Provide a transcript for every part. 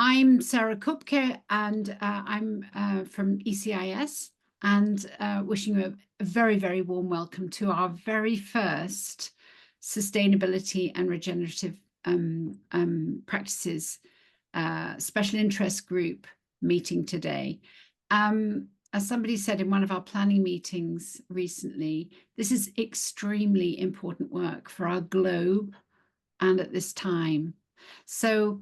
I'm Sarah Kupke, and I'm from ECIS, and wishing you a very, very warm welcome to our very first Sustainability and Regenerative Practices Special Interest Group meeting today. As somebody said in one of our planning meetings recently, this is extremely important work for our globe and at this time. So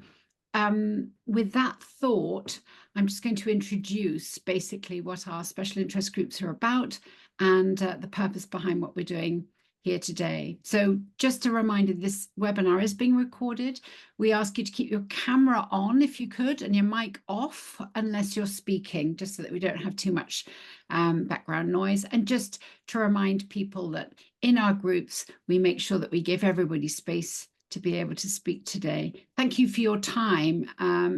with that thought, I'm just going to introduce basically what our special interest groups are about and the purpose behind what we're doing here today. So just a reminder, this webinar is being recorded. We ask you to keep your camera on if you could, and your mic off unless you're speaking, just so that we don't have too much background noise. And just to remind people that in our groups, we make sure that we give everybody space to be able to speak today. Thank you for your time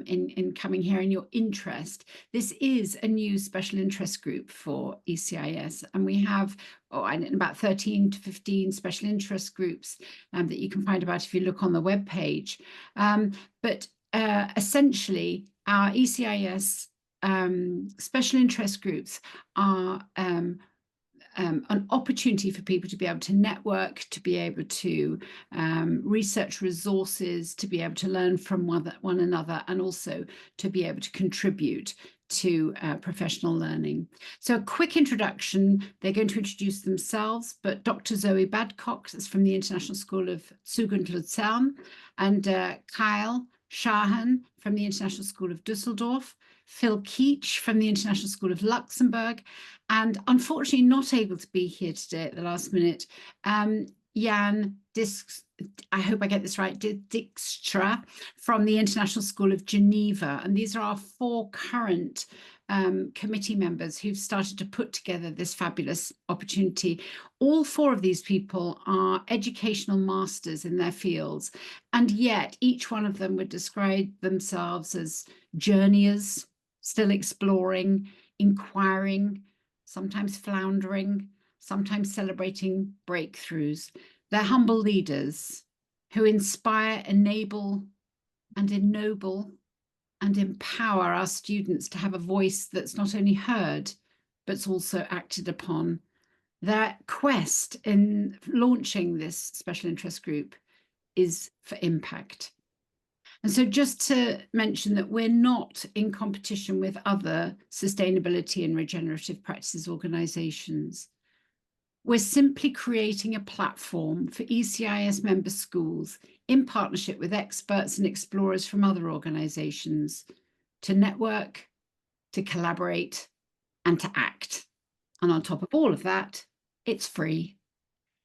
in coming here and your interest. This is a new special interest group for ECIS, and we have about 13 to 15 special interest groups that you can find about if you look on the webpage. But essentially, our ECIS special interest groups are an opportunity for people to be able to network, to be able to research resources, to be able to learn from one another, and also to be able to contribute to professional learning. So a quick introduction, they're going to introduce themselves, but Dr. Zoe Badcock is from the International School of Zug und Luzern, and Kyle Shahan from the International School of Düsseldorf, Phil Keach from the International School of Luxembourg, and unfortunately not able to be here today at the last minute, Jan I hope I get this right, Dijkstra from the International School of Geneva. And these are our 4 current committee members who've started to put together this fabulous opportunity. All 4 of these people are educational masters in their fields, and yet each one of them would describe themselves as journeyers, still exploring, inquiring, sometimes floundering, sometimes celebrating breakthroughs. They're humble leaders who inspire, enable, and ennoble and empower our students to have a voice that's not only heard, but also acted upon. Their quest in launching this special interest group is for impact. And so just to mention that we're not in competition with other sustainability and regenerative practices organizations. We're simply creating a platform for ECIS member schools in partnership with experts and explorers from other organizations to network, to collaborate, and to act. And on top of all of that, it's free.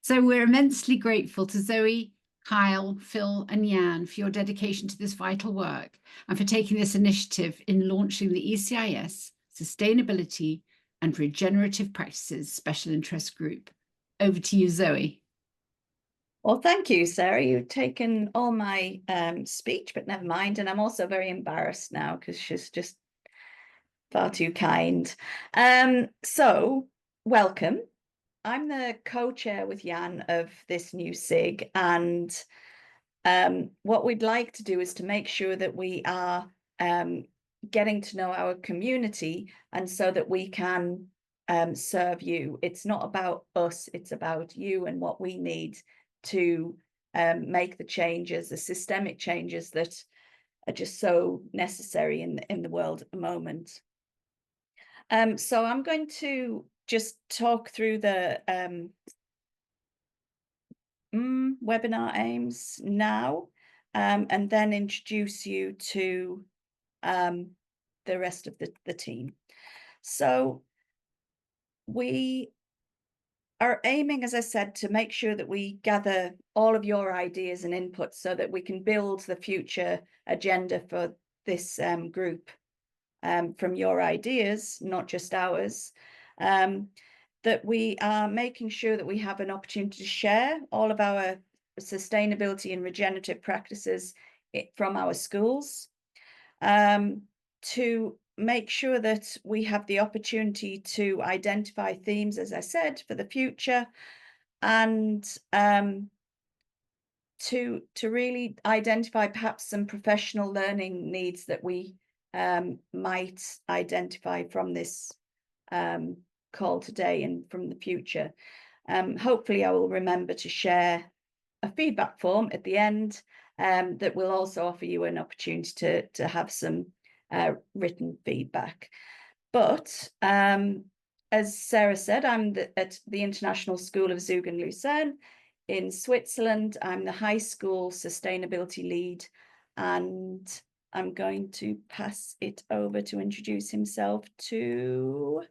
So we're immensely grateful to Zoe, Kyle, Phil, and Jan for your dedication to this vital work and for taking this initiative in launching the ECIS Sustainability and Regenerative Practices Special Interest Group. Over to you, Zoe. Well, thank you, Sarah. You've taken all my speech, but never mind. And I'm also very embarrassed now because she's just far too kind. So welcome. I'm the co-chair with Jan of this new SIG, and what we'd like to do is to make sure that we are getting to know our community, and so that we can serve you. It's not about us, it's about you and what we need to make the changes, the systemic changes that are just so necessary in the world at the moment. So I'm going to just talk through the webinar aims now, and then introduce you to the rest of the team. So we are aiming, as I said, to make sure that we gather all of your ideas and inputs so that we can build the future agenda for this group from your ideas, not just ours. That we are making sure that we have an opportunity to share all of our sustainability and regenerative practices from our schools, to make sure that we have the opportunity to identify themes, as I said, for the future, and to really identify perhaps some professional learning needs that we might identify from this call today and from the future. Hopefully I will remember to share a feedback form at the end that will also offer you an opportunity to have some written feedback. But as Sarah said, I'm at the International School of Zug and Lucerne in Switzerland. I'm the high school sustainability lead, and I'm going to pass it over to introduce himself to,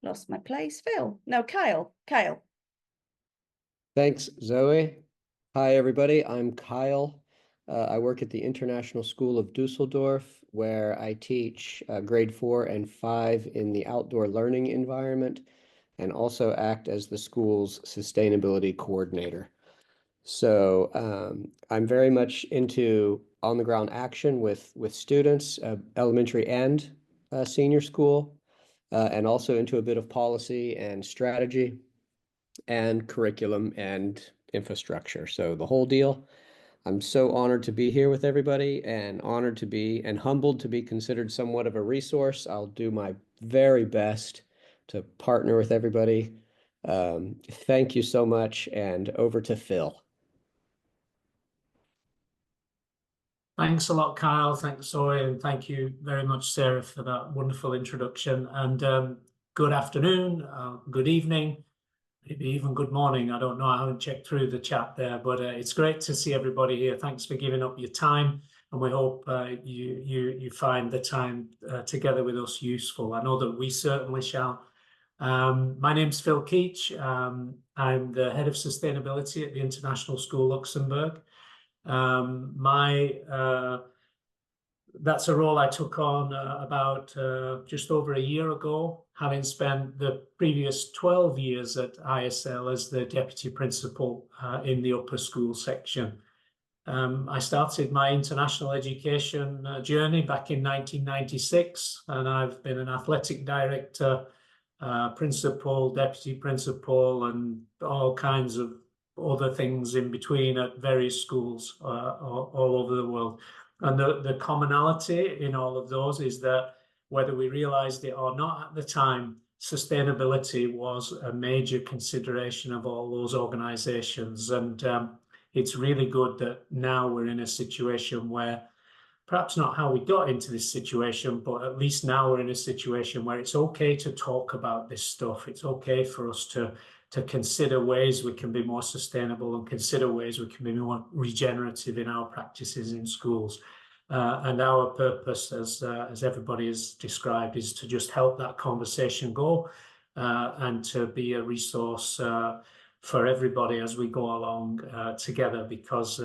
lost my place, Kyle. Thanks, Zoe. Hi, everybody. I'm Kyle. I work at the International School of Dusseldorf, where I teach grade 4 and 5 in the outdoor learning environment, and also act as the school's sustainability coordinator. So I'm very much into on-the-ground action with students, elementary and senior school, and also into a bit of policy and strategy and curriculum and infrastructure. So the whole deal. I'm so honored to be here with everybody, and honored to be and humbled to be considered somewhat of a resource. I'll do my very best to partner with everybody. Thank you so much, and over to Phil. Thanks a lot, Kyle. Thanks, Zoe, and thank you very much, Sarah, for that wonderful introduction. And good afternoon, good evening, maybe even good morning. I don't know. I haven't checked through the chat there, but it's great to see everybody here. Thanks for giving up your time, and we hope you find the time together with us useful. I know that we certainly shall. My name's Phil Keach. I'm the head of sustainability at the International School Luxembourg. That's a role I took on about just over a year ago, having spent the previous 12 years at ISL as the deputy principal in the upper school section. I started my international education journey back in 1996, and I've been an athletic director, principal, deputy principal, and all kinds of other things in between at various schools all over the world. And the commonality in all of those is that whether we realized it or not at the time, sustainability was a major consideration of all those organizations. And it's really good that now we're in a situation where, perhaps not how we got into this situation, but at least now we're in a situation where it's okay to talk about this stuff. It's okay for us to consider ways we can be more sustainable and consider ways we can be more regenerative in our practices in schools. And our purpose, as everybody has described, is to just help that conversation go and to be a resource for everybody as we go along together, because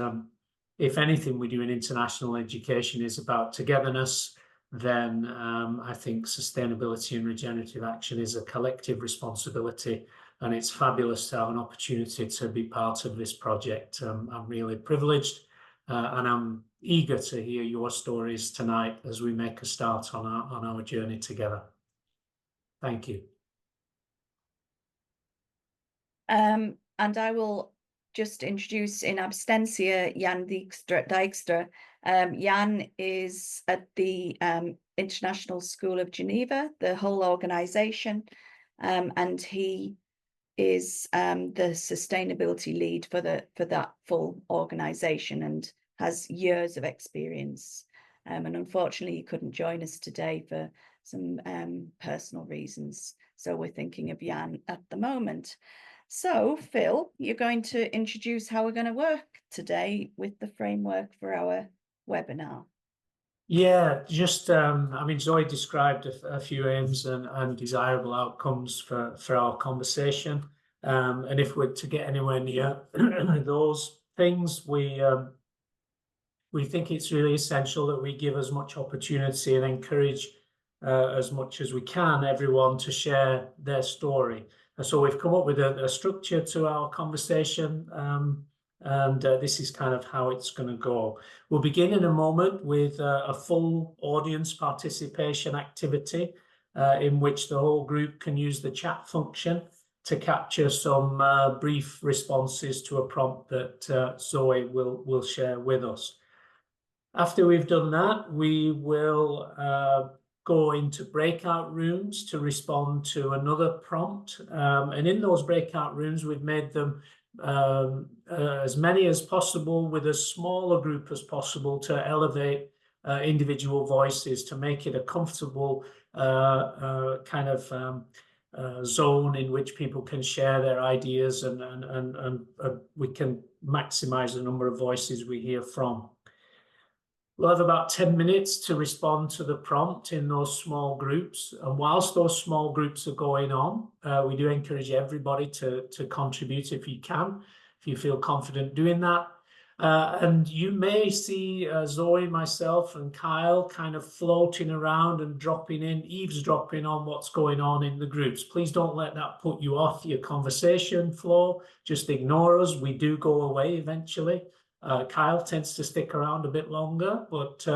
if anything we do in international education is about togetherness, then I think sustainability and regenerative action is a collective responsibility, and it's fabulous to have an opportunity to be part of this project. I'm really privileged, and I'm eager to hear your stories tonight as we make a start on our journey together. Thank you. And I will just introduce in absentia Jan Dijkstra. Jan is at the International School of Geneva, the whole organization, and he is the sustainability lead for that full organization and has years of experience. And unfortunately, he couldn't join us today for some personal reasons. So we're thinking of Jan at the moment. So, Phil, you're going to introduce how we're going to work today with the framework for our webinar. Yeah, just, I mean, Zoe described a few aims and desirable outcomes for our conversation. And if we're to get anywhere near those things, we think it's really essential that we give as much opportunity and encourage as much as we can everyone to share their story. And so we've come up with a structure to our conversation, and this is kind of how it's going to go. We'll begin in a moment with a full audience participation activity in which the whole group can use the chat function to capture some brief responses to a prompt that Zoe will share with us. After we've done that, we will go into breakout rooms to respond to another prompt. And in those breakout rooms, we've made them as many as possible with as small a group as possible to elevate individual voices, to make it a comfortable kind of zone in which people can share their ideas, and we can maximize the number of voices we hear from. We'll have about 10 minutes to respond to the prompt in those small groups. And whilst those small groups are going on, we do encourage everybody to contribute if you can, if you feel confident doing that. And you may see Zoe, myself, and Kyle kind of floating around and dropping in, eavesdropping on what's going on in the groups. Please don't let that put you off your conversation flow. Just ignore us. We do go away eventually. Kyle tends to stick around a bit longer, but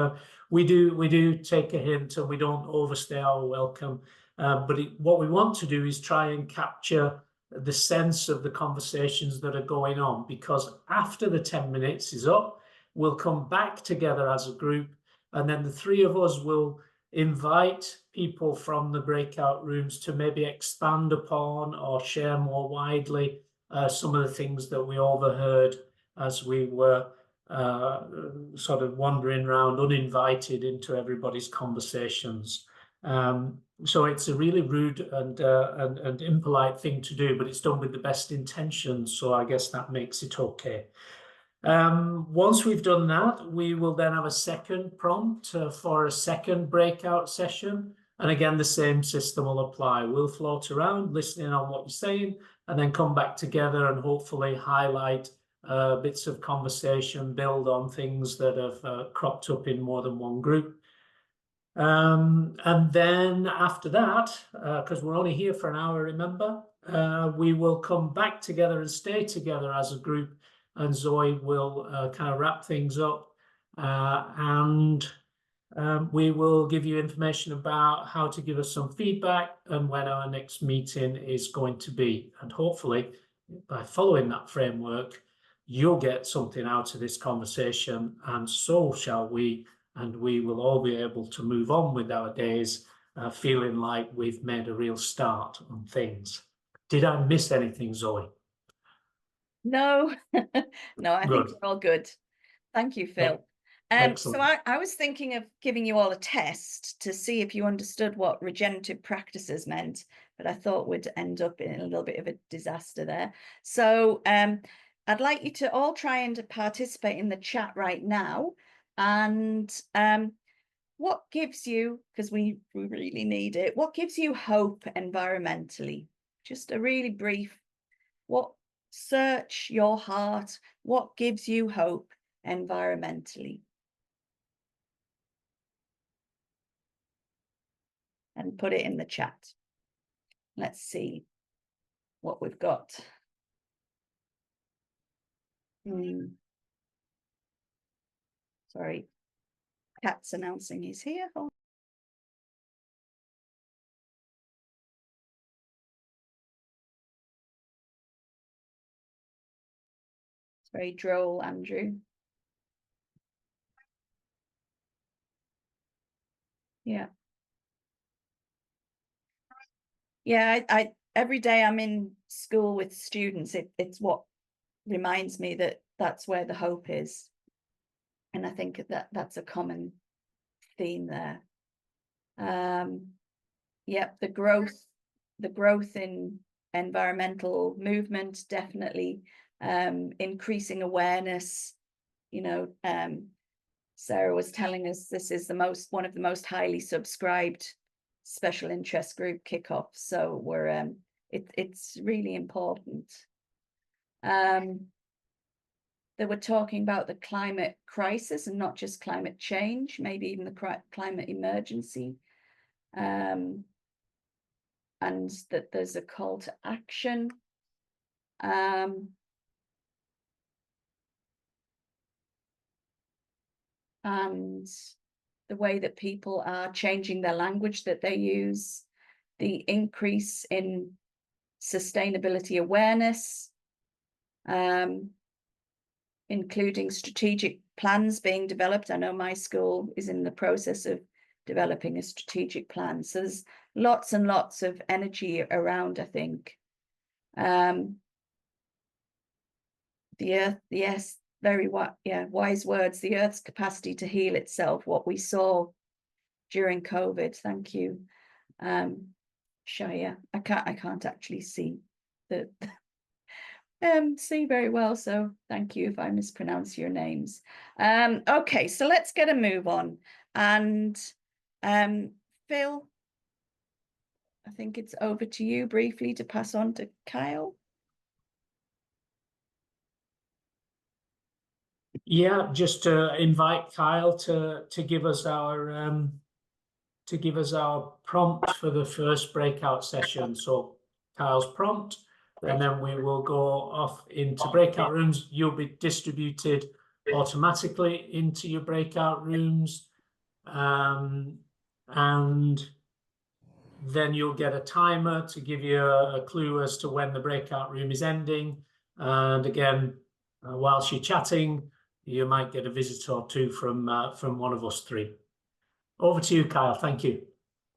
we do take a hint and we don't overstay our welcome. But what we want to do is try and capture the sense of the conversations that are going on, because after the 10 minutes is up, we'll come back together as a group, and then the three of us will invite people from the breakout rooms to maybe expand upon or share more widely some of the things that we overheard as we were sort of wandering around uninvited into everybody's conversations. So it's a really rude and impolite thing to do, but it's done with the best intentions, so I guess that makes it okay. Once we've done that, we will then have a second prompt for a second breakout session. And again, the same system will apply. We'll float around, listening on what you're saying, and then come back together and hopefully highlight bits of conversation, build on things that have cropped up in more than one group. And then after that, because we're only here for an hour, remember, we will come back together and stay together as a group, and Zoe will kind of wrap things up, and we will give you information about how to give us some feedback and when our next meeting is going to be. And hopefully, by following that framework, you'll get something out of this conversation, and so shall we, and we will all be able to move on with our days feeling like we've made a real start on things. Did I miss anything, Zoe? No, no, I Good. think we're all good. Thank you, Phil. So I was thinking of giving you all a test to see if you understood what regenerative practices meant, but I thought we'd end up in a little bit of a disaster there. So I'd like you to all try and participate in the chat right now. And what gives you, because we really need it, what gives you hope environmentally? Just a really brief, search your heart, what gives you hope environmentally? And put it in the chat. Let's see what we've got. Sorry, Cat's announcing he's here. Oh. It's very droll, Andrew. Yeah. Yeah, I every day I'm in school with students, it's what reminds me that that's where the hope is. And I think that's a common theme there. Yep, the growth in environmental movement, definitely increasing awareness. You know, Sarah was telling us this is one of the most highly subscribed special interest group kickoffs. So we're it's really important. They were talking about the climate crisis and not just climate change, maybe even the climate emergency. And that there's a call to action. And the way that people are changing their language that they use, the increase in sustainability awareness, including strategic plans being developed. I know my school is in the process of developing a strategic plan. So there's lots and lots of energy around, I think. The earth, yes, very wise words. The earth's capacity to heal itself, what we saw during COVID. Thank you, Shaya. I can't actually see the see very well, so thank you if I mispronounce your names. Okay, so let's get a move on. And Phil, I think it's over to you briefly to pass on to Kyle. Yeah, just to invite Kyle to give us our prompt for the first breakout session. So Kyle's prompt, and then we will go off into breakout rooms. You'll be distributed automatically into your breakout rooms, and then you'll get a timer to give you a clue as to when the breakout room is ending. And again, whilst you're chatting, you might get a visitor or two from one of us three. Over to you, Kyle. Thank you.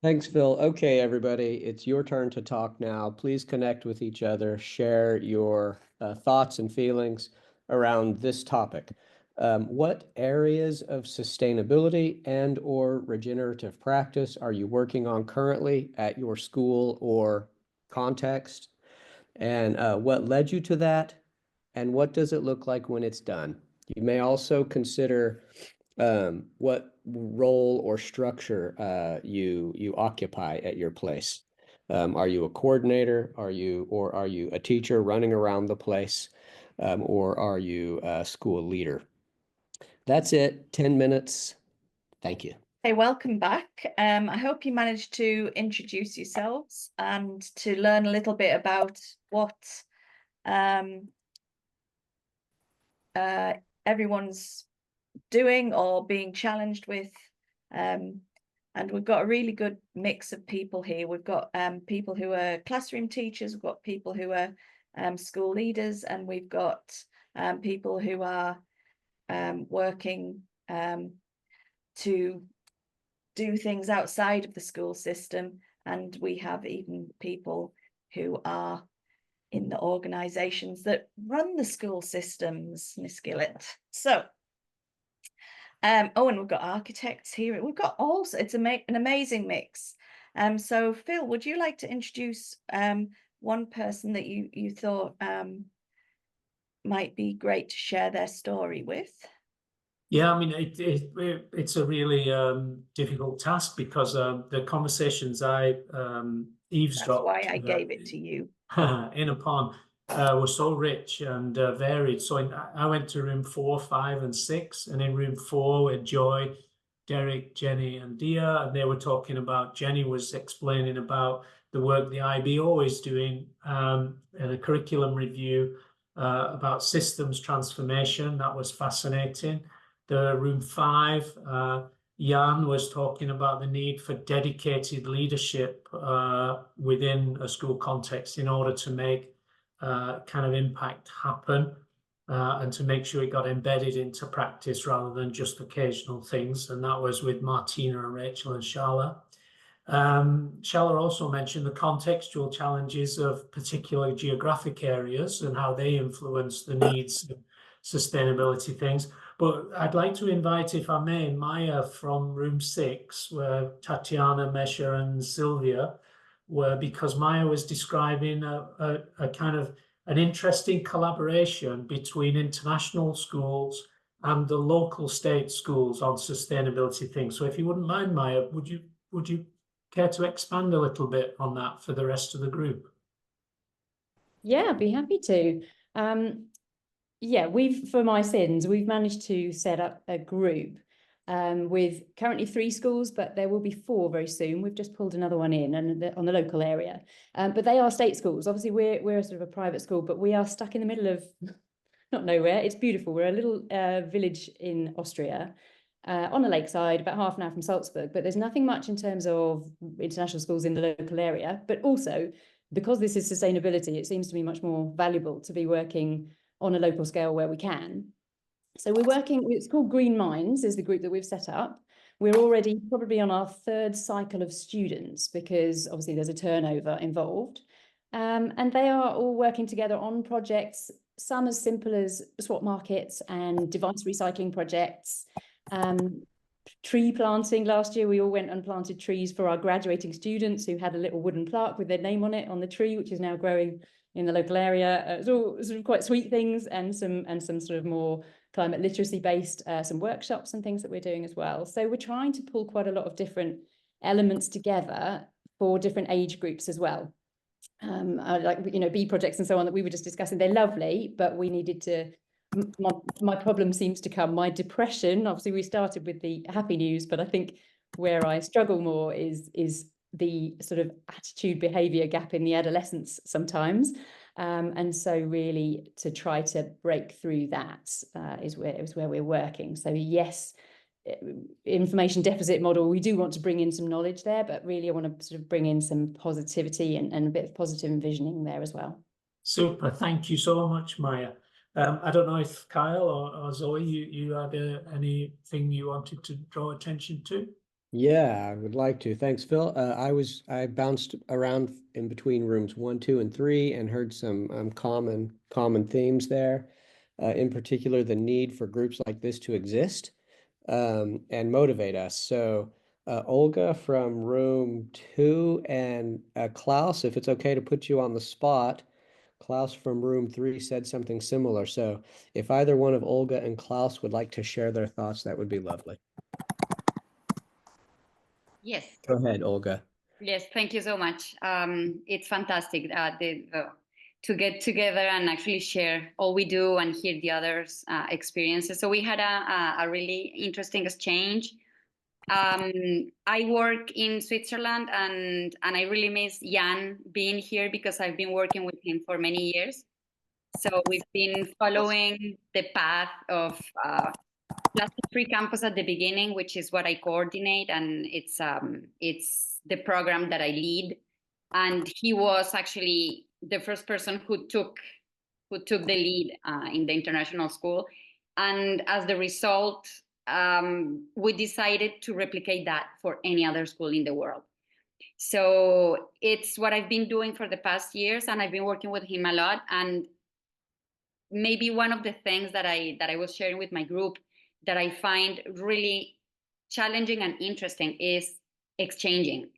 Thanks, Phil. Okay, everybody, it's your turn to talk now. Please connect with each other, share your thoughts and feelings around this topic. What areas of sustainability and or regenerative practice are you working on currently at your school or context? And what led you to that? And what does it look like when it's done? You may also consider what role or structure you occupy at your place. Are you a coordinator? Are you a teacher running around the place? Or are you a school leader? That's it. 10 minutes. Thank you. Hey, welcome back. I hope you managed to introduce yourselves and to learn a little bit about what everyone's doing or being challenged with. And we've got a really good mix of people here. We've got people who are classroom teachers, we've got people who are school leaders, and we've got people who are working to do things outside of the school system. And we have even people who are in the organizations that run the school systems, Miss Gillett. So, and we've got architects here. We've got also, it's an amazing mix. So Phil, would you like to introduce one person that you thought might be great to share their story with? Yeah, I mean, it's a really difficult task because the conversations I eavesdropped. That's why I gave it to you. In upon were so rich and varied. So I went to room 4, 5, and 6, and in room 4 with Joy, Derek, Jenny, and Dia, and they were talking about. Jenny was explaining about the work the IBO is doing in a curriculum review about systems transformation. That was fascinating. The room 5, Jan was talking about the need for dedicated leadership within a school context in order to make kind of impact happen and to make sure it got embedded into practice rather than just occasional things. And that was with Martina and Rachel and Shala. Shala also mentioned the contextual challenges of particular geographic areas and how they influence the needs of sustainability things. But I'd like to invite, if I may, Maya from room 6, where Tatiana, Mesha, and Sylvia were, because Maya was describing a kind of an interesting collaboration between international schools and the local state schools on sustainability things. So if you wouldn't mind, Maya, would you care to expand a little bit on that for the rest of the group? Yeah, I'd be happy to. Yeah, for my sins, we've managed to set up a group with currently 3 schools, but there will be 4 very soon. We've just pulled another one in and on the local area, but they are state schools. Obviously, we're sort of a private school, but we are stuck in the middle of not nowhere. It's beautiful. We're a little village in Austria on a lakeside, about half an hour from Salzburg, but there's nothing much in terms of international schools in the local area. But also, because this is sustainability, it seems to me much more valuable to be working on a local scale where we can. So we're working, it's called Green Minds is the group that we've set up. We're already probably on our third cycle of students because obviously there's a turnover involved. And they are all working together on projects, some as simple as swap markets and device recycling projects. Tree planting last year, we all went and planted trees for our graduating students who had a little wooden plaque with their name on it on the tree, which is now growing in the local area. It's all sort of quite sweet things, and some sort of more climate literacy based some workshops and things that we're doing as well. So we're trying to pull quite a lot of different elements together for different age groups as well. Like, you know, bee projects and so on that we were just discussing, they're lovely, but we needed to, my problem seems to come, my depression, obviously we started with the happy news, but I think where I struggle more is the sort of attitude behavior gap in the adolescents sometimes. And so really to try to break through that is where we're working. So yes, information deficit model, we do want to bring in some knowledge there, but really I want to sort of bring in some positivity and a bit of positive envisioning there as well. Super, thank you so much, Maya. I don't know if Kyle or Zoe, you had anything you wanted to draw attention to? Yeah, I would like to. Thanks, Phil. I bounced around in between rooms 1, 2, and 3 and heard some common themes there. In particular, the need for groups like this to exist and motivate us. So Olga from room 2 and Klaus, if it's okay to put you on the spot, Klaus from room 3 said something similar. So if either one of Olga and Klaus would like to share their thoughts, that would be lovely. Yes. Go ahead, Olga. Yes, thank you so much. It's fantastic to get together and actually share all we do and hear the others' experiences. So we had a really interesting exchange. I work in Switzerland, and I really miss Jan being here because I've been working with him for many years. So we've been following the path of plastic-free campus at the beginning, which is what I coordinate, and it's the program that I lead. And he was actually the first person who took the lead in the international school. And as the result, we decided to replicate that for any other school in the world. So it's what I've been doing for the past years, and I've been working with him a lot. And maybe one of the things that I was sharing with my group that I find really challenging and interesting is exchanging.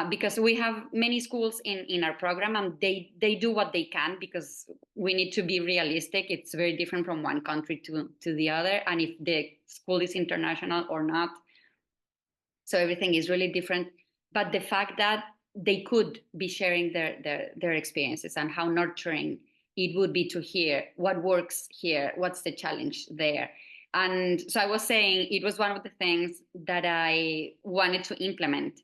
Because we have many schools in our program, and they do what they can, because we need to be realistic. It's very different from one country to the other, and if the school is international or not. So everything is really different. But the fact that they could be sharing their experiences and how nurturing it would be to hear what works here, what's the challenge there. And so I was saying it was one of the things that I wanted to implement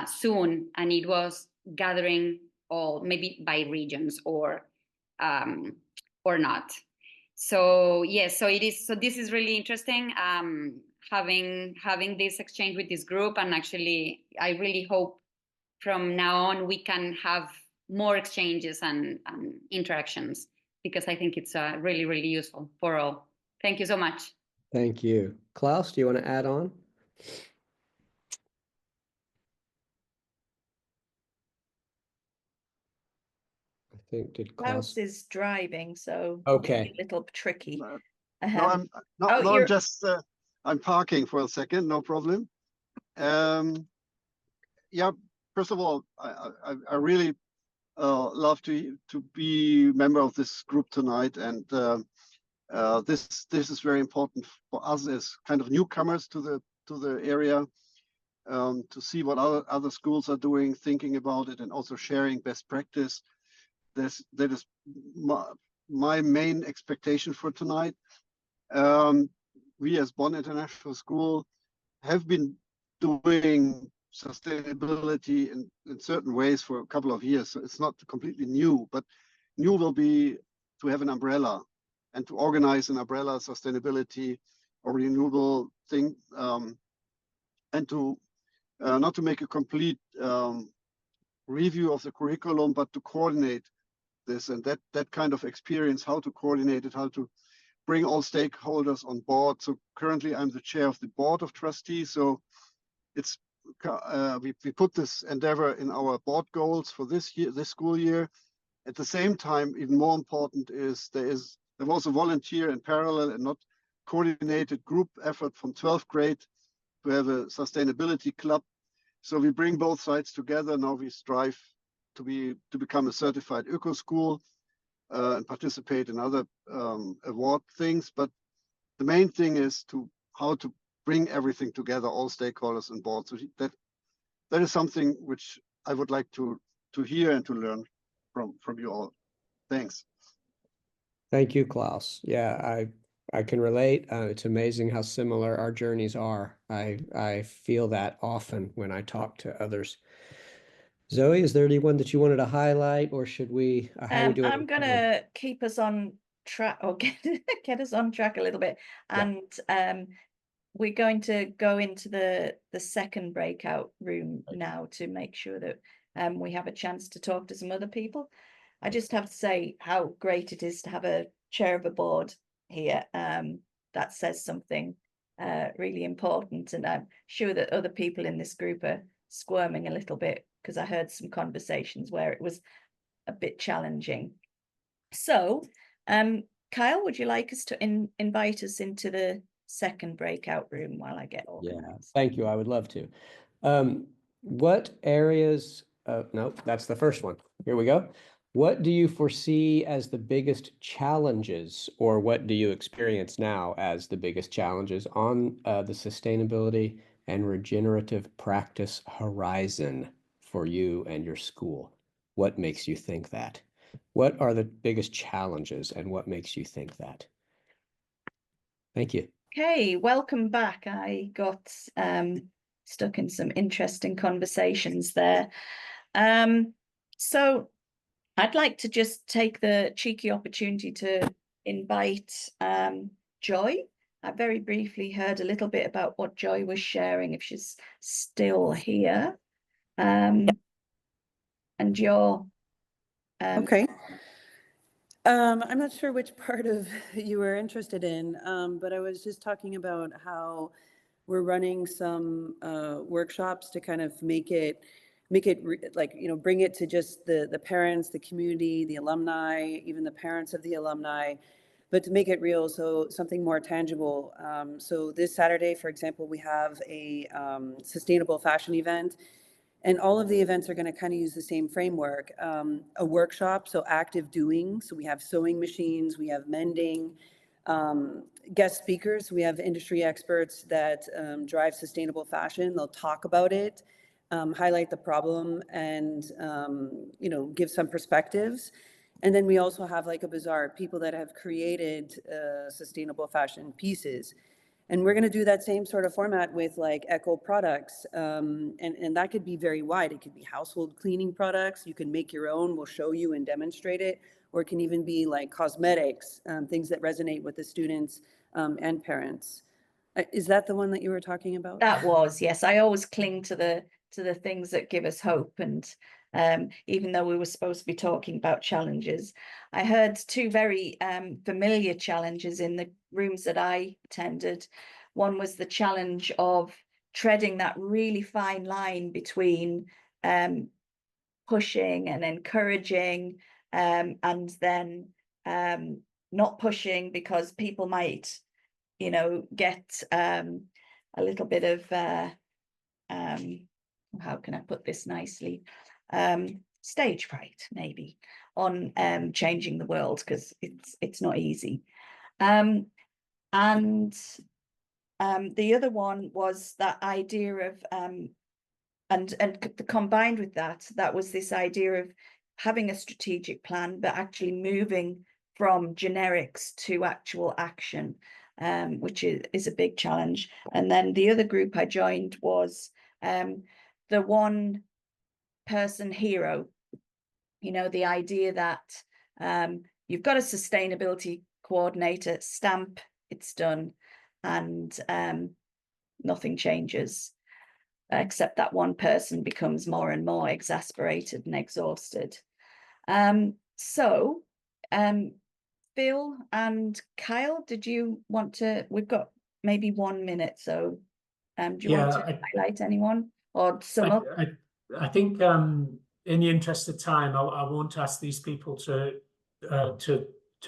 soon, and it was gathering all, maybe by regions or not. So yes, so it is. So this is really interesting, having this exchange with this group, and actually I really hope from now on we can have more exchanges and interactions, because I think it's really, really useful for all. Thank you so much. Thank you. Klaus, do you want to add on? I think did Klaus is driving, so okay, a little tricky. No, I'm just I'm parking for a second, no problem. Yeah, first of all, I really love to be a member of this group tonight, and this is very important for us as kind of newcomers to the area, to see what other schools are doing, thinking about it, and also sharing best practice. That is my main expectation for tonight. We as Bonn International School have been doing sustainability in certain ways for a couple of years. So it's not completely new, but new will be to have an umbrella and to organize an umbrella sustainability or renewable thing, and to not to make a complete review of the curriculum, but to coordinate this, and that kind of experience, how to coordinate it, how to bring all stakeholders on board. So currently I'm the chair of the board of trustees. So it's we put this endeavor in our board goals for this year, this school year. At the same time, even more important is there was a volunteer in parallel and not coordinated group effort from 12th grade to have a sustainability club. So we bring both sides together. Now we strive to become a certified eco school and participate in other award things. But the main thing is how to bring everything together, all stakeholders on board. So that is something which I would like to hear and to learn from you all. Thanks. Thank you, Klaus. Yeah, I can relate. It's amazing how similar our journeys are. I feel that often when I talk to others. Zoe, is there anyone that you wanted to highlight, or should we? How we doing? I'm gonna keep us on track, or get us on track a little bit, and we're going to go into the second breakout room now to make sure that we have a chance to talk to some other people. I just have to say how great it is to have a chair of a board here. That says something really important, and I'm sure that other people in this group are squirming a little bit, because I heard some conversations where it was a bit challenging. So, Kyle, would you like us to invite us into the second breakout room while I get organized? Yeah, thank you. I would love to. What areas, no, that's the first one. Here we go. What do you foresee as the biggest challenges, or what do you experience now as the biggest challenges on the sustainability and regenerative practice horizon for you and your school? What makes you think that? What are the biggest challenges, and what makes you think that? Thank you. Okay, welcome back. I got stuck in some interesting conversations there. So I'd like to just take the cheeky opportunity to invite Joy. I very briefly heard a little bit about what Joy was sharing, if she's still here. And you're... Okay. I'm not sure which part of you were interested in, but I was just talking about how we're running some workshops to kind of make it like, you know, bring it to just the parents, the community, the alumni, even the parents of the alumni, but to make it real, so something more tangible. So this Saturday, for example, we have a sustainable fashion event. And all of the events are going to kind of use the same framework, a workshop, so active doing. So we have sewing machines, we have mending, guest speakers. We have industry experts that drive sustainable fashion. They'll talk about it, highlight the problem, and you know, give some perspectives. And then we also have like a bazaar, people that have created sustainable fashion pieces. And we're going to do that same sort of format with like eco products. And that could be very wide. It could be household cleaning products. You can make your own. We'll show you and demonstrate it. Or it can even be like cosmetics, things that resonate with the students and parents. Is that the one that you were talking about? That was, yes. I always cling to the things that give us hope. And even though we were supposed to be talking about challenges, I heard two very familiar challenges in the rooms that I attended. One was the challenge of treading that really fine line between pushing and encouraging, and then not pushing because people might, you know, get a little bit of how can I put this nicely? Stage fright, maybe, on changing the world, because it's not easy. And the other one was that idea of and combined with that was this idea of having a strategic plan, but actually moving from generics to actual action, which is a big challenge. And then the other group I joined was the one person hero, you know, the idea that you've got a sustainability coordinator, stamp, it's done, and nothing changes. except that one person becomes more and more exasperated and exhausted. So Phil and Kyle, did you want to, we've got maybe 1 minute, so do you want to highlight anyone or sum up? I think in the interest of time, I won't ask these people to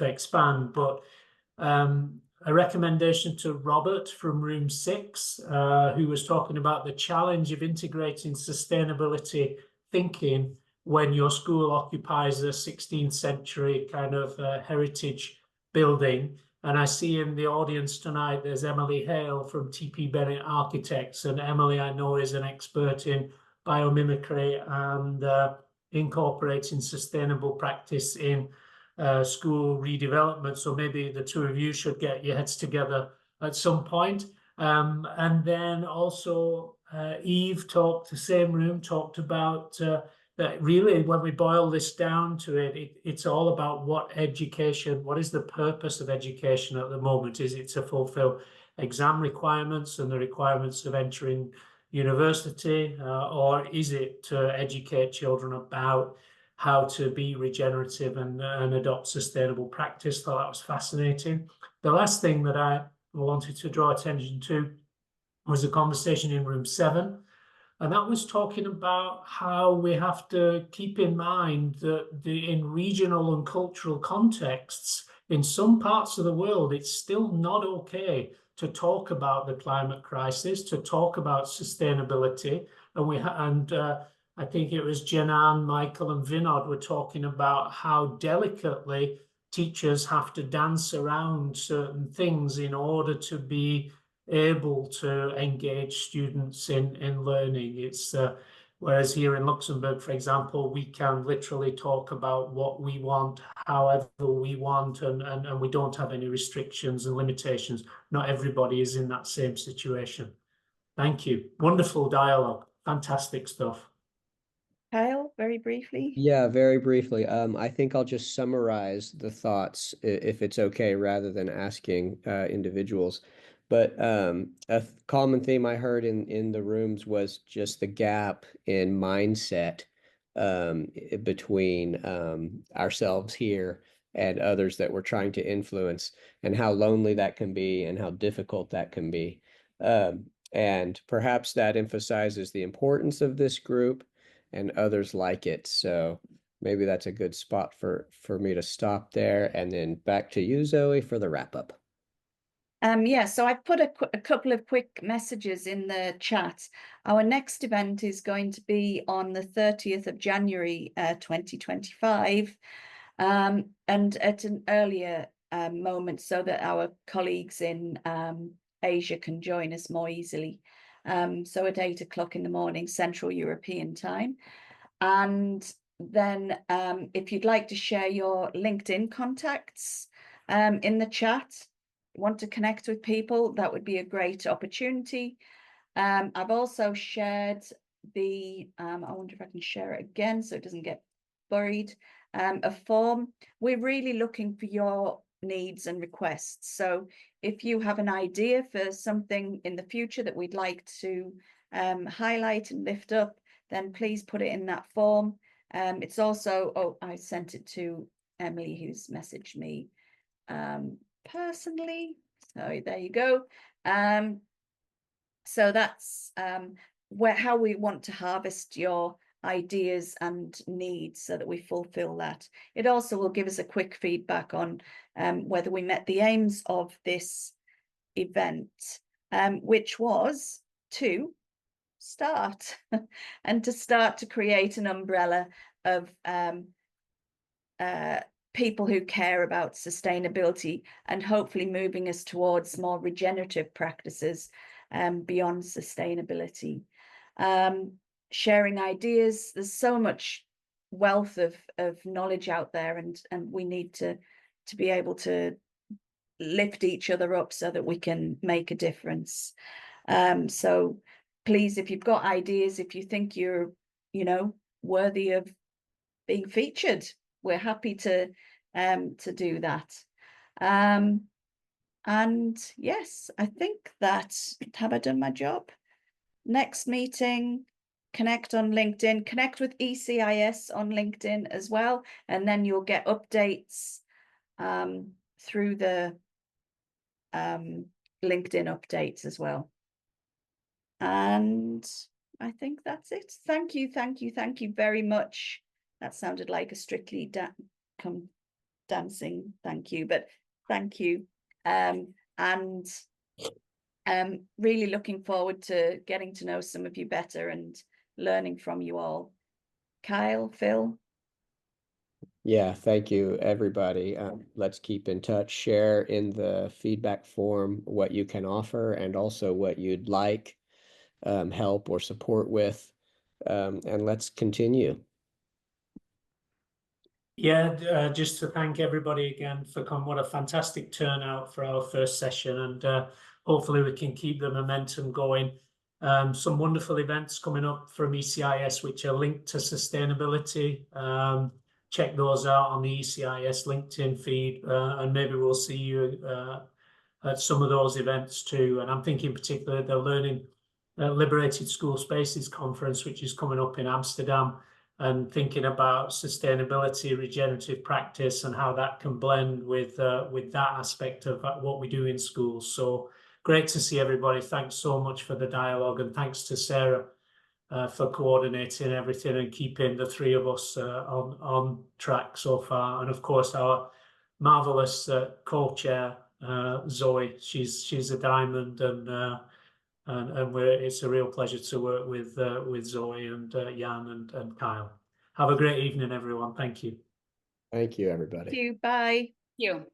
expand, but a recommendation to Robert from room 6, who was talking about the challenge of integrating sustainability thinking when your school occupies a 16th century kind of heritage building. And I see in the audience tonight, there's Emily Hale from TP Bennett Architects. And Emily, I know, is an expert in biomimicry and incorporating sustainable practice in school redevelopment. So maybe the two of you should get your heads together at some point. And then also Eve talked, the same room, talked about that really, when we boil this down to it, it's all about what is the purpose of education at the moment? Is it to fulfill exam requirements and the requirements of entering university, or is it to educate children about how to be regenerative and adopt sustainable practice? Thought that was fascinating. The last thing that I wanted to draw attention to was a conversation in room 7. And that was talking about how we have to keep in mind that in regional and cultural contexts, in some parts of the world, it's still not okay to talk about the climate crisis, to talk about sustainability. And I think it was Jenan, Michael, and Vinod were talking about how delicately teachers have to dance around certain things in order to be able to engage students in learning. It's whereas here in Luxembourg, for example, we can literally talk about what we want, however we want, and we don't have any restrictions and limitations. Not everybody is in that same situation. Thank you. Wonderful dialogue. Fantastic stuff. Kyle, very briefly. Yeah, very briefly. I think I'll just summarize the thoughts, if it's okay, rather than asking individuals. But a common theme I heard in the rooms was just the gap in mindset between ourselves here and others that we're trying to influence, and how lonely that can be and how difficult that can be. And perhaps that emphasizes the importance of this group and others like it. So maybe that's a good spot for me to stop there, and then back to you, Zoe, for the wrap up. Yeah, so I've put a couple of quick messages in the chat. Our next event is going to be on the 30th of January 2025, and at an earlier moment, so that our colleagues in Asia can join us more easily. So at 8 o'clock in the morning, Central European time. And then if you'd like to share your LinkedIn contacts in the chat, want to connect with people, that would be a great opportunity. I've also shared the, I wonder if I can share it again so it doesn't get buried, a form. We're really looking for your needs and requests. So if you have an idea for something in the future that we'd like to highlight and lift up, then please put it in that form. It's also, oh, I sent it to Emily, who's messaged me personally. So there you go. So that's how we want to harvest your ideas and needs so that we fulfill that. It also will give us a quick feedback on whether we met the aims of this event, which was to start and to start to create an umbrella of people who care about sustainability, and hopefully moving us towards more regenerative practices beyond sustainability. Sharing ideas, there's so much wealth of knowledge out there, and we need to be able to lift each other up so that we can make a difference. So please, if you've got ideas, if you think you're, worthy of being featured, we're happy to do that. And yes, I think that, have I done my job? next meeting, connect on LinkedIn, connect with ECIS on LinkedIn as well, and then you'll get updates through the LinkedIn updates as well. And I think that's it. Thank you very much. That sounded like a Strictly dancing thank you, but thank you. And really looking forward to getting to know some of you better and learning from you all. Kyle, Phil? Yeah, thank you, everybody. Let's keep in touch. Share in the feedback form what you can offer and also what you'd like help or support with. And let's continue. Yeah, just to thank everybody again for coming. What a fantastic turnout for our first session, and hopefully we can keep the momentum going. Some wonderful events coming up from ECIS which are linked to sustainability. Check those out on the ECIS LinkedIn feed, and maybe we'll see you at some of those events too. And I'm thinking particularly the Learning Liberated School Spaces Conference, which is coming up in Amsterdam, and thinking about sustainability, regenerative practice, and how that can blend with that aspect of what we do in schools. So great to see everybody. Thanks so much for the dialogue, and thanks to Sarah for coordinating everything and keeping the three of us on track so far. And of course, our marvelous co-chair, Zoe. She's a diamond, and it's a real pleasure to work with Zoe and Jan and Kyle. Have a great evening, everyone. Thank you. Thank you, everybody. Thank you. Bye. Thank you.